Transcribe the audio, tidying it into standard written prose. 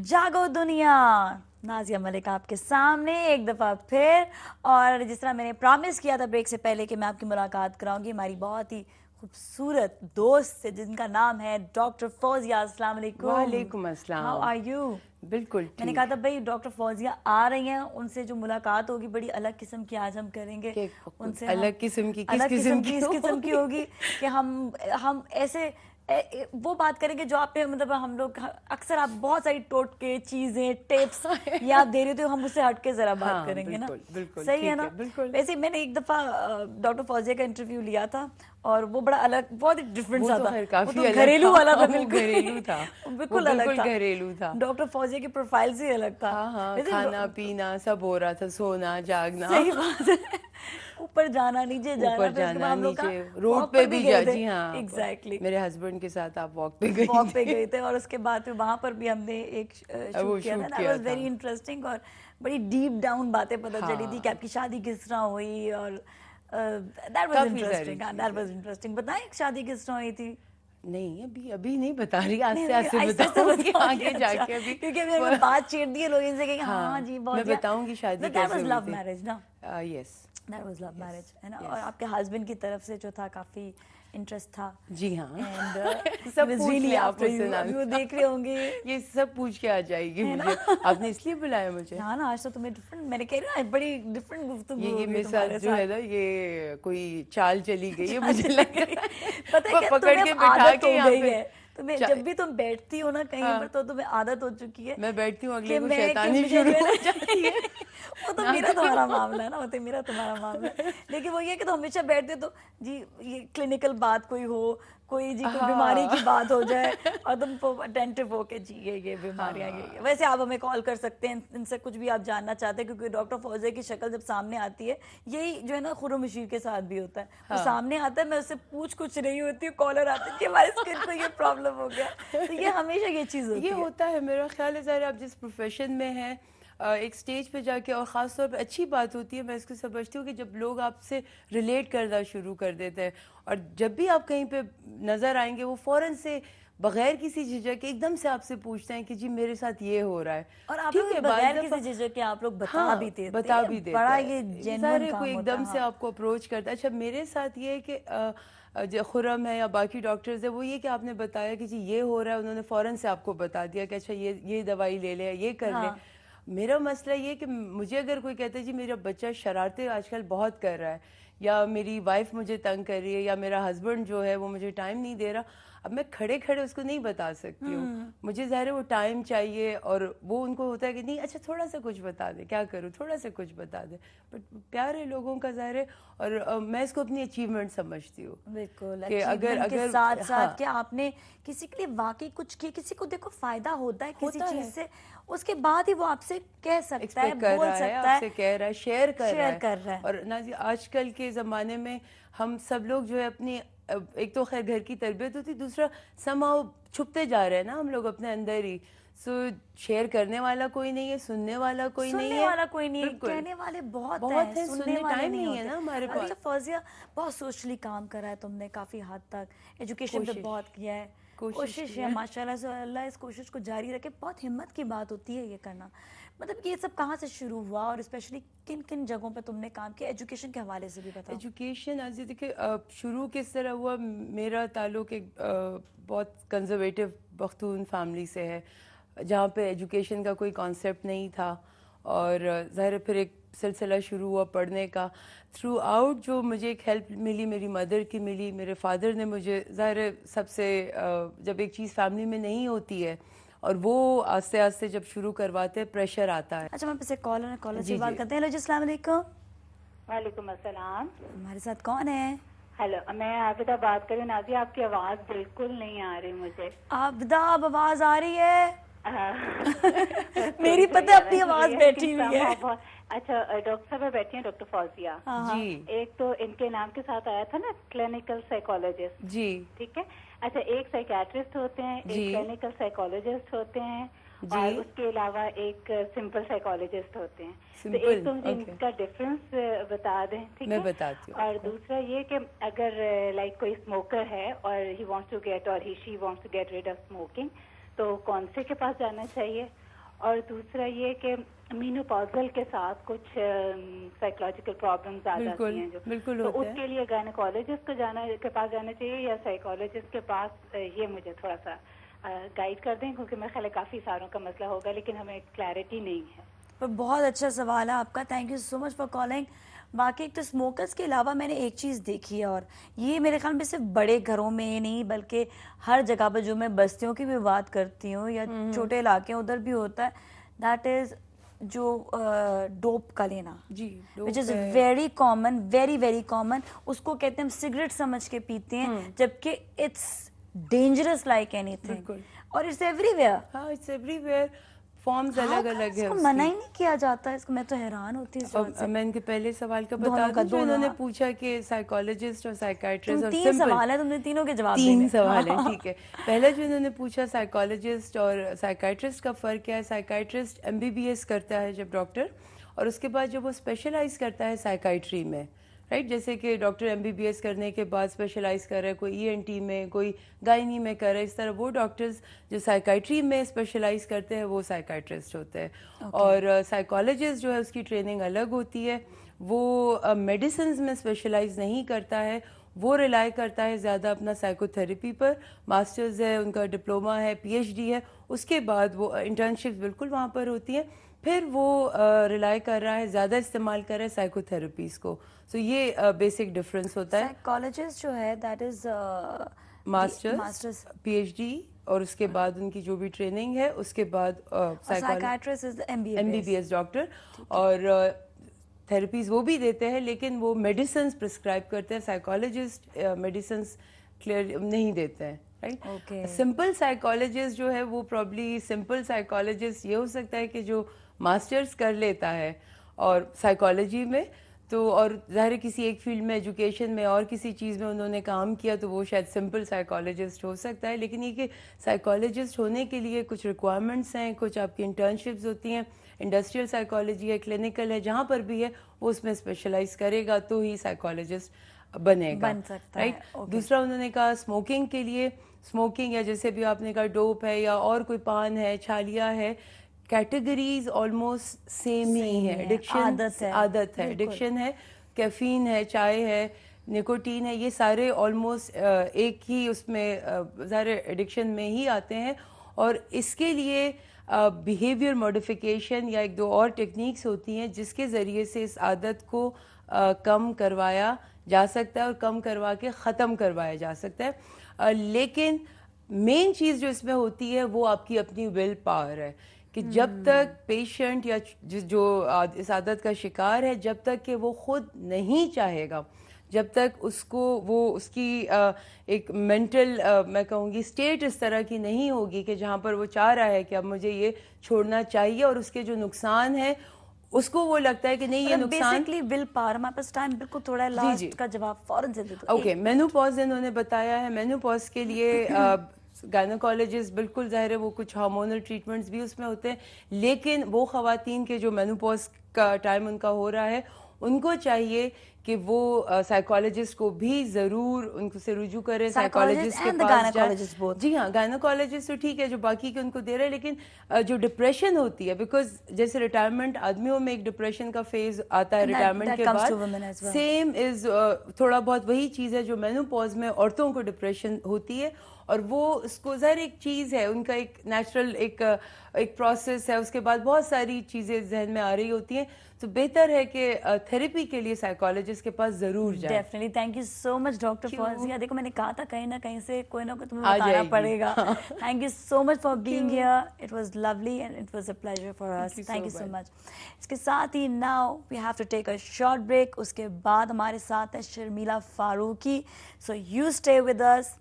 जागो दुनिया, नाजिया मलिक आपके सामने एक दफ़ा फिर। और जिस तरह मैंने प्रॉमिस किया था ब्रेक से पहले कि मैं आपकी मुलाकात कराऊंगी हमारी बहुत ही खूबसूरत दोस्त से जिनका नाम है डॉक्टर फौजिया। अस्सलाम वालेकुम। वालेकुम अस्सलाम। How are you? बिल्कुल मैंने ठीक। कहा था भाई डॉक्टर फौजिया आ रही हैं, उनसे जो मुलाकात होगी बड़ी अलग किस्म की आज हम करेंगे। उनसे अलग किस्म की अलग किस्म की इस होगी? किस्म की होगी कि हम ऐसे वो बात करेंगे जो आपने मतलब हम लोग अक्सर आप बहुत सारी टोटके चीजें टिप्स ये आप दे रहे हो, हम उससे हट के जरा बात हाँ करेंगे ना। बिल्कुल बिल्कुल सही है ठीक ना? है, बिल्कुल। वैसे मैंने एक दफा डॉक्टर फौजिया का इंटरव्यू लिया था और वो बड़ा अलग, बहुत ही डिफरेंट वो सा तो था। खैर वो काफी तो अलग घरेलू था। वाला था, वो बिल्कुल घरेलू था। वो बिल्कुल अलग था, घरेलू था। डॉक्टर फौजिया की प्रोफाइल से ही अलग था। हाँ हाँ, वैसे खाना पीना सब हो रहा था, सोना जागना। सही बात है, ऊपर जाना नीचे जाना, ऊपर फिर उसके बाद जाना हम लोग नीचे, का रोड वॉक पे पर भी भी गए थे। जी हाँ। एग्जैक्टली मेरे हस्बैंड के साथ आप वॉक पे गई वॉक पे थी। गए थे और उसके बाद फिर वहां पर भी हमने एक वो शूट किया था। शूट दैट किया वाज था। वेरी इंटरेस्टिंग और बड़ी डीप डाउन बातें पता चली थी कि हाँ, आपकी शादी किस तरह हुई और दैट वाज काफी सारी इंटरेस्टिंग। दैट चीजें। Was interesting. बताएं शादी किस तरह हुई थी? नहीं, अभी अभी नहीं बता रही, नहीं आस्ते अभी आस्ते ऐसे ऐसे बताऊंगी बताओगे, आगे अच्छा, जाके। अभी क्योंकि अभी अगर बात छेड़ दी है लोग इनसे कहेंगे हाँ हाँ, जी मैं बहुत। बताऊंगी शादी दैट कैसे वाज हुई लव थी। मैरिज ना? Yes. That was love yes. Marriage है ना? और यस। आपके हस्बैंड की तरफ से जो था काफी इंटरेस्ट था। जी हाँ। एंड ही सब वाज पूछ रियली लें आप आफ्टर मुझसे यू। अभी वो नाज़िया। देख रहे होंगे, ये सब पूछ के आ जाएगी है मुझे। ना? आपने इसलिए बुलाया मुझे? हाँ ना, आज तो तुम्हें डिफरेंट, मैंने कह रही ना बड़ी डिफरेंट गुफ्तगू ये होगी मेरे साथ तुम्हारे जो है साथ। ना, ये कोई चाल चली गई है, अच्छा मुझे चली लग गई। रहा है। पता है वो क्या, पकड़ तुम्हें के अब बिठा आदत के हो यहाँ गई पे है। तुम्हें जब चाय। भी तुम बैठती हो ना कहीं पर हाँ, तो तुम्हें आदत हो चुकी है मैं बैठती हूँ, अगले कि को मैं कि शैतानी मुझे शुरू जो है हो ना जाती है। वो तो ना मेरा तुम्हारा करो। मामला है ना, वो तो मेरा तुम्हारा मामला है। लेकिन वो ये कि तो हमेशा बैठते तो जी ये क्लिनिकल बात कोई हो, कोई जी कोई बीमारी हाँ। की बात हो जाए और तुम अटेंटिव हो के जी ये बीमारियां ये। हाँ। वैसे आप हमें कॉल कर सकते हैं, इनसे कुछ भी आप जानना चाहते हैं, क्योंकि डॉक्टर फौजिया की शक्ल जब सामने आती है, यही जो है ना खुर्रम बशीर के साथ भी होता है। वो हाँ। सामने आता है, मैं उससे पूछ कुछ रही होती हूँ, कॉलर आती है कि हमारे स्किन को ये प्रॉब्लम हो गया। तो ये हमेशा ये चीज ये होती है। होता है, मेरा ख्याल है ज़रा आप जिस प्रोफेशन में हैं, एक स्टेज पे जाके, और ख़ास तौर पे अच्छी बात होती है, मैं इसको समझती हूँ कि जब लोग आपसे रिलेट करना शुरू कर देते हैं, और जब भी आप कहीं पे नज़र आएंगे वो फ़ौरन से बगैर किसी झिझक के एकदम से आपसे पूछते हैं कि जी मेरे साथ ये हो रहा है। और आप ठीक लोग है, बाज़ बगैर दफ़ा किसी झिझक के आप लोग बता भी हाँ देते बता हैं, भी देता बड़ा ये है, जेन्युइन सारे कोई काम होता एकदम है। से हाँ आपको अप्रोच करता है। अच्छा, मेरे साथ ये है कि जो खुरम है या बाकी डॉक्टर्स है, वो ये कि आपने बताया कि जी ये हो रहा है, उन्होंने फ़ौरन से आपको बता दिया कि अच्छा ये दवाई ले ले, ये कर ले। हाँ मेरा मसला ये कि मुझे अगर कोई कहता है जी मेरा बच्चा शरारतें आजकल बहुत कर रहा है, या मेरी वाइफ मुझे तंग कर रही है, या मेरा हस्बैंड जो है वो मुझे टाइम नहीं दे रहा, अब मैं खड़े खड़े उसको नहीं बता सकती हूँ। मुझे ज़ाहिर है वो टाइम चाहिए, और वो उनको होता है कि नहीं अच्छा थोड़ा सा कुछ बता दे, क्या करूँ थोड़ा सा कुछ बता दे। बट प्यार है लोगों का ज़ाहिर है, और मैं इसको अपनी अचीवमेंट समझती हूँ बिल्कुल। कि अगर अचीवमेंट के अगर साथ साथ हाँ कि आपने किसी के लिए वाकई कुछ किया, किसी को देखो फायदा होता है किसी होता चीज है, से, उसके बाद ही वो आपसे कह सकता है, एक्सपेक्ट कर बोल रहा है, सकता है, आपसे कह रहा है, शेयर कर रहा शेयर है। कर रहा है। और नाजी आजकल के ज़माने में हम सब लोग जो है अपनी एक तो खैर घर की तरबियत होती, दूसरा समाओ छुपते जा रहे हैं ना हम लोग अपने अंदर ही। सो शेयर करने वाला कोई नहीं है, सुनने वाला कोई नहीं सुनने है। वाला कोई नहीं है, बिल्कुल, कहने वाले बहुत बहुत हैं, है, सुनने सुनने वाले टाइम नहीं नहीं है होते। ना हमारे अच्छा पास। फौजिया, बहुत सोशली काम करा है तुमने काफी हद तक, एजुकेशन पे कोशिश बहुत किया है। कोशिश कोशिश की है है। माशाल्लाह से, अल्लाह इस कोशिश को जारी रखे। बहुत हिम्मत की बात होती है ये करना। मतलब ये सब कहाँ से शुरू हुआ और स्पेशली किन किन जगहों पे तुमने काम किया? एजुकेशन के हवाले से भी बताओ। एजुकेशन आज देखिए, शुरू किस तरह हुआ, मेरा ताल्लुक एक बहुत कंजर्वेटिव पख्तून फैमिली से है, जहाँ पे एजुकेशन का कोई कॉन्सेप्ट नहीं था, और ज़ाहिर है फिर एक सिलसिला शुरू हुआ पढ़ने का। थ्रू आउट जो मुझे एक हेल्प मिली, मेरी मदर की मिली, मेरे फादर ने मुझे, ज़ाहिर है सबसे जब एक चीज़ फैमिली में नहीं होती है और वो आस्ते आस्ते जब शुरू करवाते हैं, प्रेशर आता है। अच्छा, मैं पीछे कॉलर से जी बात जी। करते हैं। हेलो जी, अस्सलाम वालेकुम। वालेकुम अस्सलाम। हमारे साथ कौन है? हेलो, मैं आबिदा बात कर रही हूँ। नाज़ी आपकी आवाज़ बिल्कुल नहीं आ रही मुझे। आबिदा, अब आवाज आ रही है? मेरी थोड़ी पता है अपनी आवाज बैठी हुई है। अच्छा, डॉक्टर साहब बैठी हैं, डॉक्टर फौजिया। हाँ हाँ। जी एक तो इनके नाम के साथ आया था ना क्लिनिकल साइकोलॉजिस्ट, जी ठीक है। अच्छा, एक साइकेट्रिस्ट होते हैं, एक जी क्लिनिकल साइकोलॉजिस्ट होते हैं, जी। और उसके अलावा एक सिंपल साइकोलॉजिस्ट होते हैं। तो सिंपल, एक तो मुझे ओके, इनका डिफरेंस बता दें, ठीक मैं है। बताती हूँ और आपको। दूसरा ये कि अगर लाइक कोई स्मोकर है और ही वांट्स टू गेट, और he she wants to get rid of smoking, तो कौन से के पास जाना चाहिए? اور دوسرا یہ کہ مینوپازل کے ساتھ کچھ سائیکولوجیکل پرابلمز آ جاتی ہیں جو بالکل تو ہوتا اس ہے. کے لیے گائنیکولوجسٹ کے پاس جانا چاہیے یا سائیکولوجسٹ کے پاس؟ یہ مجھے تھوڑا سا گائیڈ کر دیں کیونکہ میرے خیال ہے کافی ساروں کا مسئلہ ہوگا لیکن ہمیں کلیئرٹی نہیں ہے. پر بہت اچھا سوال ہے آپ کا. Thank you so much for calling. باقی ایک تو اسموکرس کے علاوہ میں نے ایک چیز دیکھی ہے اور یہ میرے خیال میں صرف بڑے گھروں میں ہی نہیں بلکہ ہر جگہ پر جو میں بستیوں کی بھی بات کرتی ہوں یا چھوٹے علاقے ادھر بھی ہوتا ہے, دیٹ از جو ڈوپ کا لینا, جی which is very common, very very common. اس کو کہتے ہیں ہم سگریٹ سمجھ کے پیتے ہیں جبکہ it's dangerous like anything, اور اٹس ایوری ویئر. ہاں اٹس ایوری ویئر. فارمز الگ الگ ہے. اس کو منع ہی نہیں کیا جاتا ہے. اس کو میں تو حیران ہوتی ہوں. میں ان کے پہلے سوال کا بتا دوں جو انہوں نے پوچھا کہ سائیکالوجسٹ اور سائیکیٹرسٹ, اور تین سوال ہیں, تم نے تینوں کے جواب دینے. تین سوال ہیں, ٹھیک ہے. پہلا جو انہوں نے پوچھا سائیکالوجسٹ اور سائیکیٹرسٹ کا فرق کیا ہے. سائیکیٹرسٹ MBBS کرتا ہے جب ڈاکٹر, اور اس کے بعد جب وہ اسپیشلائز کرتا ہے سائیکائٹری میں, رائٹ, جیسے کہ ڈاکٹر MBBS کرنے کے بعد اسپیشلائز کر رہا ہے, کوئی ENT میں, کوئی گائنی میں کر رہا ہے, اس طرح وہ ڈاکٹرز جو سائیکائٹری میں اسپیشلائز کرتے ہیں وہ سائیکائٹرسٹ ہوتے ہیں. اور سائیکالوجسٹ جو ہے اس کی ٹریننگ الگ ہوتی ہے, وہ میڈیسنز میں اسپیشلائز نہیں کرتا ہے, وہ ریلائی کرتا ہے زیادہ اپنا سائیکو تھراپی پر. ماسٹرز ہے, ان کا ڈپلوما ہے, PhD ہے, اس کے بعد وہ انٹرنشپ بالکل وہاں پر ہوتی ہیں, پھر وہ ریلائی کر رہا ہے, زیادہ استعمال کر رہا ہے سائیکو تھراپیز کو. سو یہ بیسک ڈفرینس ہوتا ہے. سائیکالوجسٹ جو ہے دیٹ از ماسٹرز, PhD, اور اس کے بعد ان کی جو بھی ٹریننگ ہے اس کے بعد سائیکیٹرسٹ از MBBS ڈاکٹر, اور تھراپیز وہ بھی دیتے ہیں لیکن وہ میڈیسنز پرسکرائب کرتے ہیں. سائیکالوجسٹ میڈیسنز کلیئر نہیں دیتے ہیں, رائٹ. سمپل سائیکالوجسٹ جو ہے وہ پرابلی سمپل سائیکالوجسٹ یہ ہو سکتا ہے کہ جو ماسٹرز کر لیتا ہے اور سائیکالوجی میں, تو اور ظاہر کسی ایک فیلڈ میں, ایجوکیشن میں اور کسی چیز میں انہوں نے کام کیا تو وہ شاید سمپل سائیکالوجسٹ ہو سکتا ہے. لیکن یہ کہ سائیکالوجسٹ ہونے کے لیے کچھ ریکوائرمنٹس ہیں, کچھ آپ کی انٹرنشپس ہوتی ہیں, انڈسٹریل سائیکالوجی ہے, کلینکل ہے, جہاں پر بھی ہے وہ اس میں اسپیشلائز کرے گا تو ہی سائیکالوجسٹ بنے گا, رائٹ. دوسرا انہوں نے کہا اسموکنگ کے لیے, اسموکنگ یا جیسے بھی آپ نے کہا ڈوپ ہے یا اور کوئی پان ہے, چھالیا ہے, کیٹیگریز آلموسٹ سیم ہی ہے. ایڈکشن عادت ہے, ایڈکشن ہے, کیفین ہے, چائے ہے, نکوٹین ہے, یہ سارے آلموسٹ ایک ہی اس میں ظاہر ایڈکشن میں ہی آتے ہیں. اور اس کے لیے بیہیویئر موڈیفیکیشن یا ایک دو اور ٹیکنیکس ہوتی ہیں جس کے ذریعے سے اس عادت کو کم کروایا جا سکتا ہے اور کم کروا کے ختم کروایا جا سکتا ہے. لیکن مین چیز جو اس میں ہوتی ہے وہ آپ کی اپنی ول پاور ہے کہ جب تک پیشنٹ یا جو اس عادت کا شکار ہے, جب تک کہ وہ خود نہیں چاہے گا, جب تک اس کو وہ اس کی ایک مینٹل میں کہوں گی اسٹیٹ اس طرح کی نہیں ہوگی کہ جہاں پر وہ چاہ رہا ہے کہ اب مجھے یہ چھوڑنا چاہیے, اور اس کے جو نقصان ہے اس کو وہ لگتا ہے کہ نہیں یہ نقصان. Basically will power. ہمارے پاس ٹائم بالکل تھوڑا ہے, لاسٹ کا جواب فوراً سے دے دو. اوکے, مینوپاز انہوں نے بتایا ہے. مینوپاز کے لیے گائنوکالوجسٹ بالکل ظاہر ہے وہ کچھ ہارمونل ٹریٹمنٹس بھی اس میں ہوتے ہیں, لیکن وہ خواتین کے جو مینوپاز کا ٹائم ان کا ہو رہا ہے ان کو چاہیے کہ وہ سائیکالوجسٹ کو بھی ضرور ان کو سے رجوع کرے, سائیکالوجسٹ کے پاس جائے. جی ہاں, گائنوکالوجسٹ تو ٹھیک ہے جو باقی کے ان کو دے رہے ہیں, لیکن جو ڈپریشن ہوتی ہے, بیکاز جیسے ریٹائرمنٹ آدمیوں میں ایک ڈپریشن کا فیز آتا ہے ریٹائرمنٹ کے بعد, سیم از تھوڑا بہت وہی چیز ہے جو مینوپاز میں عورتوں کو ڈپریشن ہوتی ہے. اور وہ اس کو ظاہر ایک چیز ہے, ان کا ایک نیچرل ایک پروسیس ہے, اس کے بعد بہت ساری چیزیں ذہن میں آ رہی ہوتی ہیں. تو بہتر ہے کہ تھراپی کے لیے سائیکالوجسٹ کے پاس ضرور جائیں. Definitely. Thank you so much doctor Fauzia. دیکھو میں نے کہا تھا کہیں نہ کہیں سے کوئی نہ کوئی تمہیں بتانا پڑے گا. Thank you so much for being here. It was lovely and it was a pleasure for us. Thank you so much. اس کے ساتھ ہی now we have to take a short break. اس کے بعد ہمارے ساتھ ہے Sharmila Farooqui. So you stay with us.